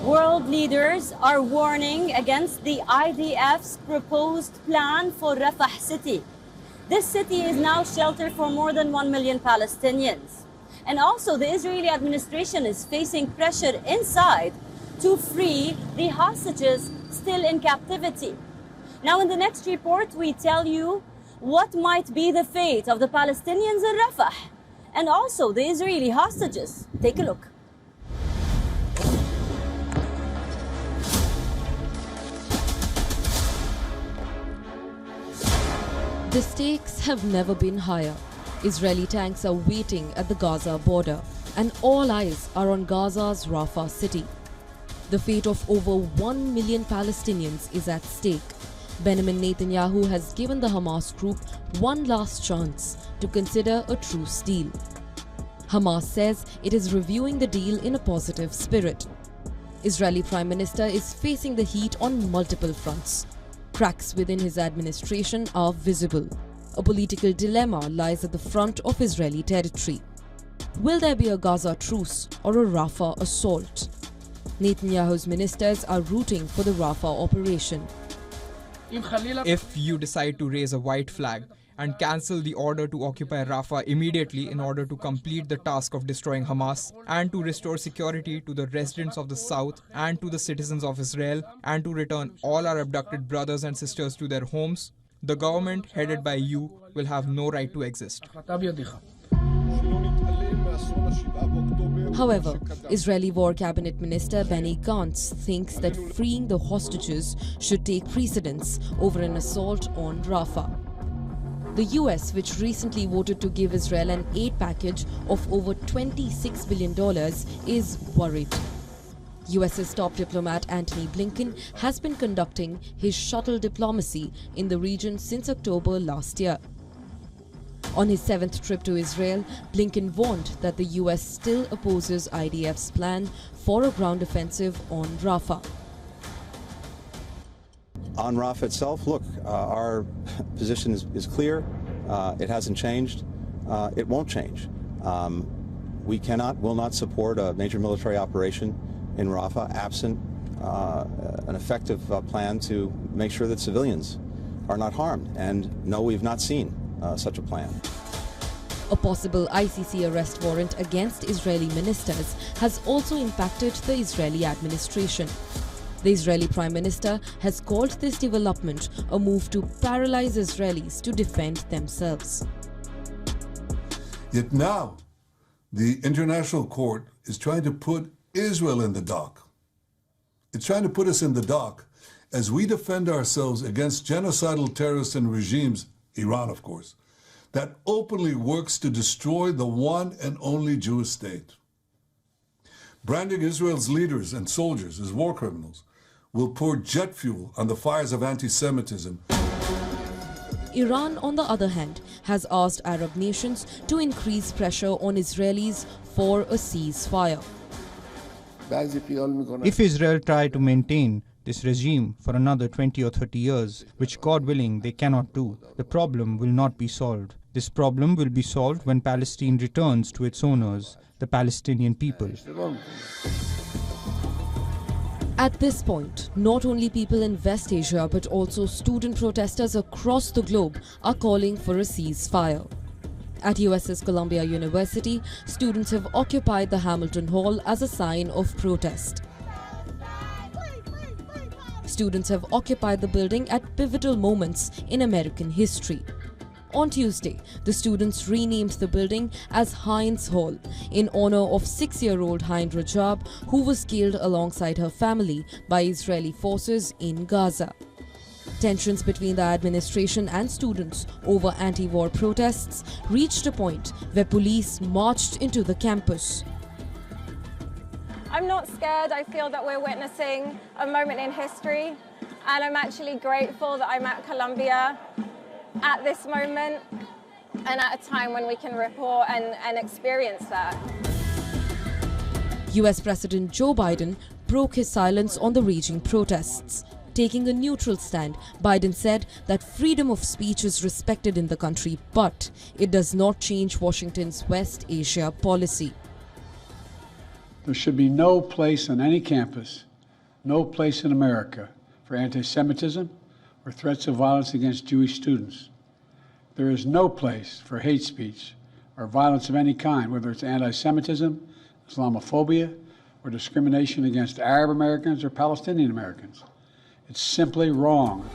World leaders are warning against the IDF's proposed plan for Rafah city. This city is now shelter for more than 1 million Palestinians. And also the Israeli administration is facing pressure inside to free the hostages still in captivity. Now in the next report we tell you what might be the fate of the Palestinians in Rafah and also the Israeli hostages. Take a look. The stakes have never been higher. Israeli tanks are waiting at the Gaza border, and all eyes are on Gaza's Rafah city. The fate of over 1 million Palestinians is at stake. Benjamin Netanyahu has given the Hamas group one last chance to consider a truce deal. Hamas says it is reviewing the deal in a positive spirit. Israeli Prime Minister is facing the heat on multiple fronts. Cracks within his administration are visible. A political dilemma lies at the front of Israeli territory. Will there be a Gaza truce or a Rafah assault? Netanyahu's ministers are rooting for the Rafah operation. If you decide to raise a white flag and cancel the order to occupy Rafah immediately in order to complete the task of destroying Hamas and to restore security to the residents of the south and to the citizens of Israel and to return all our abducted brothers and sisters to their homes, the government headed by you will have no right to exist. However, Israeli War Cabinet Minister Benny Gantz thinks that freeing the hostages should take precedence over an assault on Rafah. The US, which recently voted to give Israel an aid package of over $26 billion, is worried. US's top diplomat Antony Blinken has been conducting his shuttle diplomacy in the region since October last year. On his 7th trip to Israel, Blinken warned that the US still opposes IDF's plan for a ground offensive on Rafah. On Rafah itself, look, our position is clear. It hasn't changed. It won't change. We will not support a major military operation in Rafah absent an effective plan to make sure that civilians are not harmed. And no, we've not seen such a plan. A possible ICC arrest warrant against Israeli ministers has also impacted the Israeli administration. The Israeli Prime Minister has called this development a move to paralyze Israelis to defend themselves. Yet now, the International Court is trying to put Israel in the dock. It's trying to put us in the dock as we defend ourselves against genocidal terrorists and regimes, Iran of course, that openly works to destroy the one and only Jewish state. Branding Israel's leaders and soldiers as war criminals will pour jet fuel on the fires of anti-Semitism. Iran, on the other hand, has asked Arab nations to increase pressure on Israelis for a ceasefire. If Israel try to maintain this regime for another 20 or 30 years, which God willing they cannot do, the problem will not be solved. This problem will be solved when Palestine returns to its owners, the Palestinian people. At this point, not only people in West Asia but also student protesters across the globe are calling for a ceasefire. At US's Columbia University, students have occupied the Hamilton Hall as a sign of protest. Students have occupied the building at pivotal moments in American history. On Tuesday, the students renamed the building as Heinz Hall in honor of 6-year-old Hein Rajab, who was killed alongside her family by Israeli forces in Gaza. Tensions between the administration and students over anti-war protests reached a point where police marched into the campus. I'm not scared. I feel that we're witnessing a moment in history, and I'm actually grateful that I'm at Columbia at this moment and at a time when we can report and experience that. US President Joe Biden broke his silence on the raging protests. Taking a neutral stand, Biden said that freedom of speech is respected in the country, but it does not change Washington's West Asia policy. There should be no place on any campus no place in America for anti-Semitism or threats of violence against Jewish students. There is no place for hate speech or violence of any kind, whether it's anti-Semitism, Islamophobia, or discrimination against Arab Americans or Palestinian Americans. It's simply wrong.